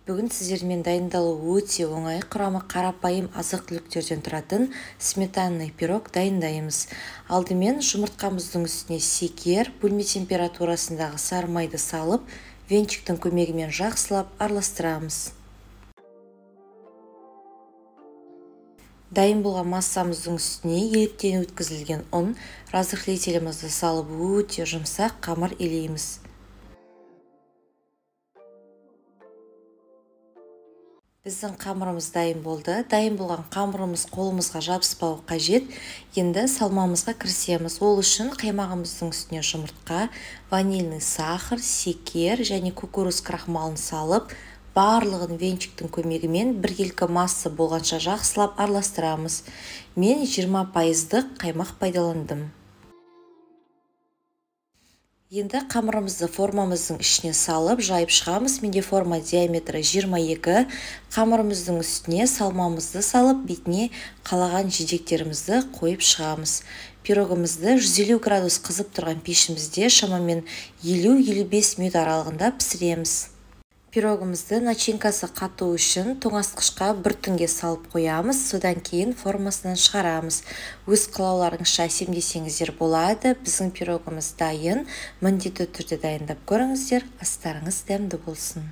Бүгін сіздермен дайындалуы өте оңай, құрамы қарапайым азық-түліктерден тұратын сметанный пирог дайындаймыз. Алдымен жұмыртқамыздың үстіне секер, бөлме температурасындағы сары майды салып, венчиктің көмегімен жақсылап араластырамыз. Дайын болған массамыздың үстіне електен өткізілген ұн, разрыхлителімізді салып өте жұмсақ қамыр илейміз. Біздің қамырымыз дайын болды. Дайын болған қамырымыз қолымызға жабыспауы қажет. Енді салмамызға кірісеміз. Ол үшін қаймағымыздың үстіне жұмыртқа, ванильный сахар, секер және кукуруз крахмалын салып, барлығын венчиктің көмегімен біркелкі масса болғанша жақсылап араластырамыз. Мен 20% қаймақ пайдаландым. Енді қамырымызды формамыздың ішіне салып, жайып шығамыз. Менде форма диаметрі 22. Қамырымыздың үстіне салмамызды салып, бетіне қалаған жидектерімізді қойып шығамыз. Пирогымызды 150 градус қызып тұрған пешімізде шамамен 50-55 минут аралығында пісіреміз. Пирогымызды начинкасы қату үшін тоңазытқышқа бір түнге салып қоямыз, содан кейін формасынан шығарамыз. Өз қалауларыңызша әсемдесеңіздер болады. Біздің пирогымыз дайын. Міндетті түрде дайындап көріңіздер. Астарыңыз дәмді болсын.